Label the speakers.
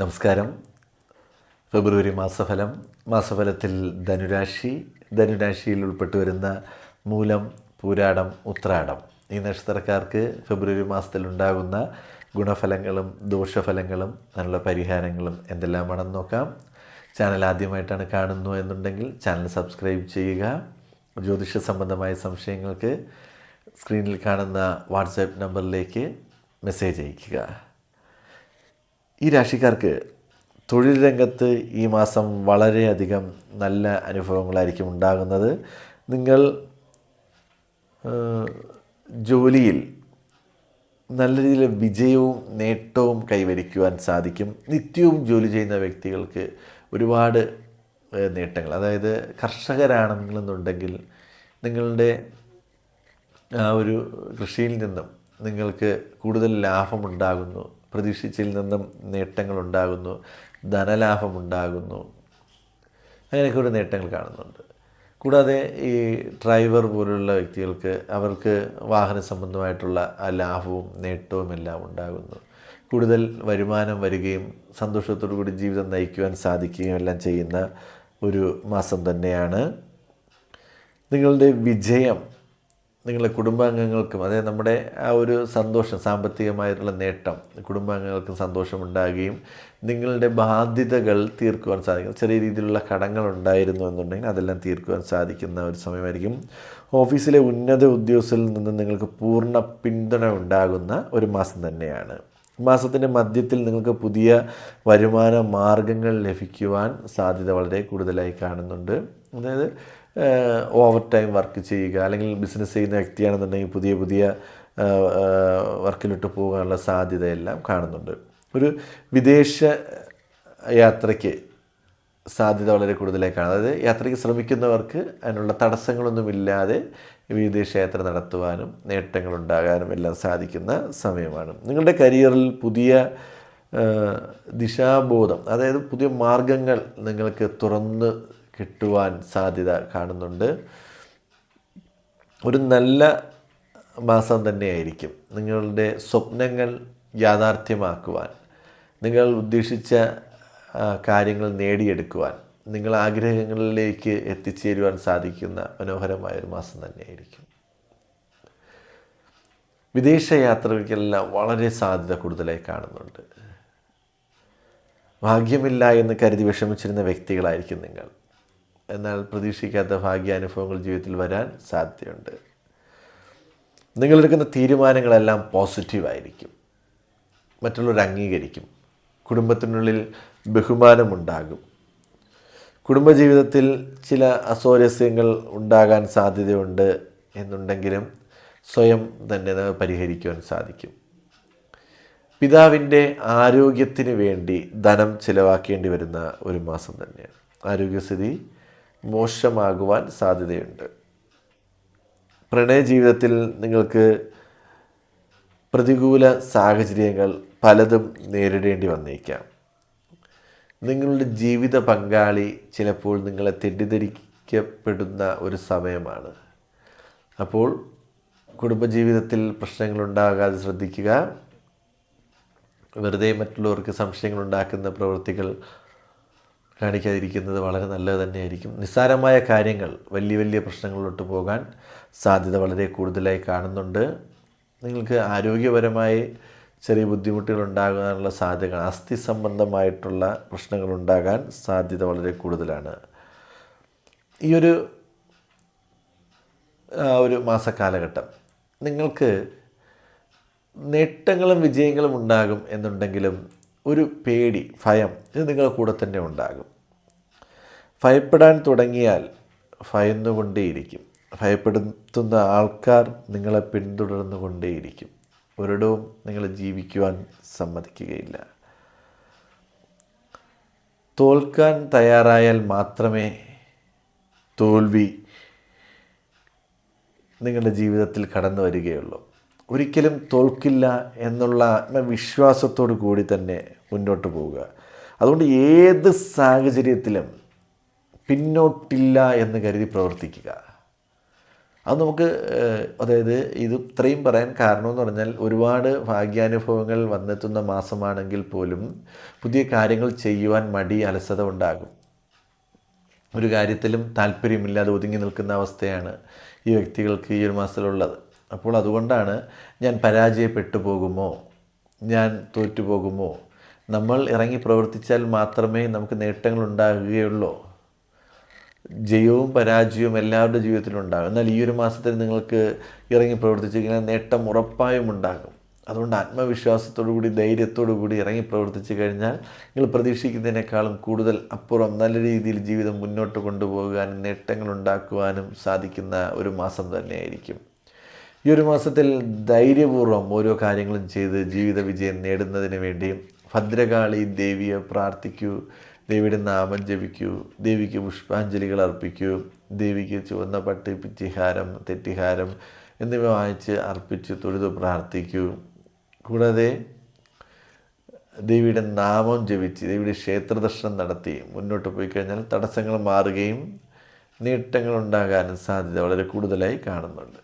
Speaker 1: നമസ്കാരം. ഫെബ്രുവരി മാസഫലത്തിൽ ധനുരാശിയിൽ ഉൾപ്പെട്ടു വരുന്ന മൂലം, പൂരാടം, ഉത്രാടം ഈ നക്ഷത്രക്കാർക്ക് ഫെബ്രുവരി മാസത്തിലുണ്ടാകുന്ന ഗുണഫലങ്ങളും ദോഷഫലങ്ങളും അതിനുള്ള പരിഹാരങ്ങളും എന്തെല്ലാമാണെന്ന് നോക്കാം. ചാനൽ ആദ്യമായിട്ടാണ് കാണുന്നു എന്നുണ്ടെങ്കിൽ ചാനൽ സബ്സ്ക്രൈബ് ചെയ്യുക. ജ്യോതിഷ സംബന്ധമായ സംശയങ്ങൾക്ക് സ്ക്രീനിൽ കാണുന്ന വാട്സാപ്പ് നമ്പറിലേക്ക് മെസ്സേജ് അയയ്ക്കുക. ഈ രാശിക്കാർക്ക് തൊഴിൽ രംഗത്ത് ഈ മാസം വളരെയധികം നല്ല അനുഭവങ്ങളായിരിക്കും ഉണ്ടാകുന്നത്. നിങ്ങൾ ജോലിയിൽ നല്ല രീതിയിൽ വിജയവും നേട്ടവും കൈവരിക്കുവാൻ സാധിക്കും. നിത്യവും ജോലി ചെയ്യുന്ന വ്യക്തികൾക്ക് ഒരുപാട് നേട്ടങ്ങൾ, അതായത് കർഷകരാണെന്നുണ്ടെങ്കിൽ നിങ്ങളുടെ ആ ഒരു കൃഷിയിൽ നിന്നും നിങ്ങൾക്ക് കൂടുതൽ ലാഭമുണ്ടാകുന്നു, പ്രതീക്ഷിച്ചതിൽ നിന്നും നേട്ടങ്ങളുണ്ടാകുന്നു, ധനലാഭമുണ്ടാകുന്നു, അങ്ങനെയൊക്കെ ഒരു നേട്ടങ്ങൾ കാണുന്നുണ്ട്. കൂടാതെ ഈ ഡ്രൈവർ പോലുള്ള വ്യക്തികൾക്ക് അവർക്ക് വാഹന സംബന്ധമായിട്ടുള്ള ആ ലാഭവും നേട്ടവും എല്ലാം ഉണ്ടാകുന്നു. കൂടുതൽ വരുമാനം വരികയും സന്തോഷത്തോടു കൂടി ജീവിതം നയിക്കുവാൻ സാധിക്കുകയും എല്ലാം ചെയ്യുന്ന ഒരു മാസം തന്നെയാണ്. നിങ്ങളുടെ വിജയം നിങ്ങളുടെ കുടുംബാംഗങ്ങൾക്കും, അതായത് നമ്മുടെ ആ ഒരു സന്തോഷം, സാമ്പത്തികമായിട്ടുള്ള നേട്ടം കുടുംബാംഗങ്ങൾക്കും സന്തോഷമുണ്ടാകുകയും നിങ്ങളുടെ ബാധ്യതകൾ തീർക്കുവാൻ സാധിക്കും. ചെറിയ രീതിയിലുള്ള കടങ്ങൾ ഉണ്ടായിരുന്നു എന്നുണ്ടെങ്കിൽ അതെല്ലാം തീർക്കുവാൻ സാധിക്കുന്ന ഒരു സമയമായിരിക്കും. ഓഫീസിലെ ഉന്നത ഉദ്യോഗസ്ഥരിൽ നിന്ന് നിങ്ങൾക്ക് പൂർണ്ണ പിന്തുണ ഉണ്ടാകുന്ന ഒരു മാസം തന്നെയാണ്. മാസത്തിൻ്റെ മധ്യത്തിൽ നിങ്ങൾക്ക് പുതിയ വരുമാന മാർഗങ്ങൾ ലഭിക്കുവാൻ സാധ്യത വളരെ കൂടുതലായി കാണുന്നുണ്ട്. അതായത് ഓവർ ടൈം വർക്ക് ചെയ്യുക, അല്ലെങ്കിൽ ബിസിനസ് ചെയ്യുന്ന വ്യക്തിയാണെന്നുണ്ടെങ്കിൽ പുതിയ വർക്കിലിട്ട് പോകാനുള്ള സാധ്യതയെല്ലാം കാണുന്നുണ്ട്. ഒരു വിദേശ യാത്രയ്ക്ക് സാധ്യത വളരെ കൂടുതലായി കാണും. അതായത് യാത്രയ്ക്ക് ശ്രമിക്കുന്നവർക്ക് അതിനുള്ള തടസ്സങ്ങളൊന്നുമില്ലാതെ വിദേശ യാത്ര നടത്തുവാനും നേട്ടങ്ങളുണ്ടാകാനും എല്ലാം സാധിക്കുന്ന സമയമാണ്. നിങ്ങളുടെ കരിയറിൽ പുതിയ ദിശാബോധം, അതായത് പുതിയ മാർഗങ്ങൾ നിങ്ങൾക്ക് തുറന്ന് കിട്ടുവാൻ സാധ്യത കാണുന്നുണ്ട്. ഒരു നല്ല മാസം തന്നെയായിരിക്കും. നിങ്ങളുടെ സ്വപ്നങ്ങൾ യാഥാർത്ഥ്യമാക്കുവാൻ, നിങ്ങൾ ഉദ്ദേശിച്ച കാര്യങ്ങൾ നേടിയെടുക്കുവാൻ, നിങ്ങൾ ആഗ്രഹങ്ങളിലേക്ക് എത്തിച്ചേരുവാൻ സാധിക്കുന്ന മനോഹരമായൊരു മാസം തന്നെയായിരിക്കും. വിദേശ യാത്രകൾക്കെല്ലാം വളരെ സാധ്യത കൂടുതലായി കാണുന്നുണ്ട്. ഭാഗ്യമില്ല എന്ന് കരുതി വിഷമിച്ചിരുന്ന വ്യക്തികളായിരിക്കും നിങ്ങൾ. എന്നാൽ പ്രതീക്ഷിക്കാത്ത ഭാഗ്യാനുഭവങ്ങൾ ജീവിതത്തിൽ വരാൻ സാധ്യതയുണ്ട്. നിങ്ങളെടുക്കുന്ന തീരുമാനങ്ങളെല്ലാം പോസിറ്റീവായിരിക്കും, മറ്റുള്ളവർ അംഗീകരിക്കും. കുടുംബത്തിനുള്ളിൽ ബഹുമാനമുണ്ടാകും. കുടുംബജീവിതത്തിൽ ചില അസ്വാരസ്യങ്ങൾ ഉണ്ടാകാൻ സാധ്യതയുണ്ട് എന്നുണ്ടെങ്കിലും സ്വയം തന്നെ പരിഹരിക്കുവാൻ സാധിക്കും. പിതാവിൻ്റെ ആരോഗ്യത്തിന് വേണ്ടി ധനം ചിലവാക്കേണ്ടി വരുന്ന ഒരു മാസം തന്നെയാണ്. ആരോഗ്യസ്ഥിതി മോശമാകുവാൻ സാധ്യതയുണ്ട്. പ്രണയ ജീവിതത്തിൽ നിങ്ങൾക്ക് പ്രതികൂല സാഹചര്യങ്ങൾ പലതും നേരിടേണ്ടി വന്നേക്കാം. നിങ്ങളുടെ ജീവിത പങ്കാളി ചിലപ്പോൾ നിങ്ങളെ തെറ്റിദ്ധരിക്കപ്പെടുന്ന ഒരു സമയമാണ്. അപ്പോൾ കുടുംബജീവിതത്തിൽ പ്രശ്നങ്ങളുണ്ടാകാതെ ശ്രദ്ധിക്കുക. വെറുതെ മറ്റുള്ളവർക്ക് സംശയങ്ങളുണ്ടാക്കുന്ന പ്രവൃത്തികൾ കാണിക്കാതിരിക്കുന്നത് വളരെ നല്ലത് തന്നെയായിരിക്കും. നിസ്സാരമായ കാര്യങ്ങൾ വലിയ പ്രശ്നങ്ങളിലോട്ട് പോകാൻ സാധ്യത വളരെ കൂടുതലായി കാണുന്നുണ്ട്. നിങ്ങൾക്ക് ആരോഗ്യപരമായി ചെറിയ ബുദ്ധിമുട്ടുകൾ ഉണ്ടാകാനുള്ള സാധ്യത, അസ്ഥി സംബന്ധമായിട്ടുള്ള പ്രശ്നങ്ങൾ ഉണ്ടാകാൻ സാധ്യത വളരെ കൂടുതലാണ്. ഈ ഒരു മാസക്കാലഘട്ടം നിങ്ങൾക്ക് നേട്ടങ്ങളും വിജയങ്ങളും ഉണ്ടാകും എന്നുണ്ടെങ്കിലും ഒരു പേടി, ഭയം ഇത് നിങ്ങളുടെ കൂടെ തന്നെ ഉണ്ടാകും. ഭയപ്പെടാൻ തുടങ്ങിയാൽ ഭയന്നുകൊണ്ടേയിരിക്കും. ഭയപ്പെടുത്തുന്ന ആൾക്കാർ നിങ്ങളെ പിന്തുടർന്നു കൊണ്ടേയിരിക്കും. ഒരിടവും നിങ്ങളെ ജീവിക്കുവാൻ സമ്മതിക്കുകയില്ല. തോൽക്കാൻ തയ്യാറായാൽ മാത്രമേ തോൽവി നിങ്ങളുടെ ജീവിതത്തിൽ കടന്നു വരികയുള്ളൂ. ഒരിക്കലും തോൽക്കില്ല എന്നുള്ള ആത്മവിശ്വാസത്തോടു കൂടി തന്നെ മുന്നോട്ട് പോവുക. അതുകൊണ്ട് ഏത് സാഹചര്യത്തിലും പിന്നോട്ടില്ല എന്ന് കരുതി പ്രവർത്തിക്കുക. അത് നമുക്ക് അതായത് ഇത് ഇത്രയും പറയാൻ കാരണമെന്ന് പറഞ്ഞാൽ ഒരുപാട് ഭാഗ്യാനുഭവങ്ങൾ വന്നെത്തുന്ന മാസമാണെങ്കിൽ പോലും പുതിയ കാര്യങ്ങൾ ചെയ്യുവാൻ മടി, അലസത ഉണ്ടാകും. ഒരു കാര്യത്തിലും താല്പര്യമില്ലാതെ ഒതുങ്ങി നിൽക്കുന്ന അവസ്ഥയാണ് ഈ വ്യക്തികൾക്ക് ഈ ഒരു മാസത്തിലുള്ളത്. അപ്പോൾ അതുകൊണ്ടാണ് ഞാൻ പരാജയപ്പെട്ടു പോകുമോ, ഞാൻ തോറ്റുപോകുമോ, നമ്മൾ ഇറങ്ങി പ്രവർത്തിച്ചാൽ മാത്രമേ നമുക്ക് നേട്ടങ്ങൾ ഉണ്ടാകുകയുള്ളൂ. ജയവും പരാജയവും എല്ലാവരുടെ ജീവിതത്തിലും ഉണ്ടാകും. എന്നാൽ ഈ ഒരു മാസത്തിൽ നിങ്ങൾക്ക് ഇറങ്ങി പ്രവർത്തിച്ചു കഴിഞ്ഞാൽ നേട്ടം ഉറപ്പായും ഉണ്ടാകും. അതുകൊണ്ട് ആത്മവിശ്വാസത്തോടു കൂടി, ധൈര്യത്തോടു കൂടി ഇറങ്ങി പ്രവർത്തിച്ചു കഴിഞ്ഞാൽ നിങ്ങൾ പ്രതീക്ഷിക്കുന്നതിനേക്കാളും കൂടുതൽ അപ്പുറം നല്ല രീതിയിൽ ജീവിതം മുന്നോട്ട് കൊണ്ടുപോകാനും നേട്ടങ്ങൾ ഉണ്ടാക്കുവാനും സാധിക്കുന്ന ഒരു മാസം തന്നെയായിരിക്കും. ഈ ഒരു മാസത്തിൽ ധൈര്യപൂർവ്വം ഓരോ കാര്യങ്ങളും ചെയ്ത് ജീവിത വിജയം നേടുന്നതിന് വേണ്ടി ഭദ്രകാളി ദേവിയെ പ്രാർത്ഥിക്കൂ, ദേവിയുടെ നാമം ജപിക്കൂ, ദേവിക്ക് പുഷ്പാഞ്ജലികൾ അർപ്പിക്കൂ, ദേവിക്ക് ചുവന്ന പട്ട്, പിച്ചിഹാരം, തെറ്റിഹാരം എന്നിവ വാങ്ങിച്ച് അർപ്പിച്ച് തൊഴുത് പ്രാർത്ഥിക്കൂ. കൂടാതെ ദേവിയുടെ നാമം ജപിച്ച് ദേവിയുടെ ക്ഷേത്രദർശനം നടത്തി മുന്നോട്ട് പോയി കഴിഞ്ഞാൽ തടസ്സങ്ങൾ മാറുകയും നേട്ടങ്ങൾ ഉണ്ടാകാനും സാധ്യത വളരെ കൂടുതലായി കാണുന്നുണ്ട്.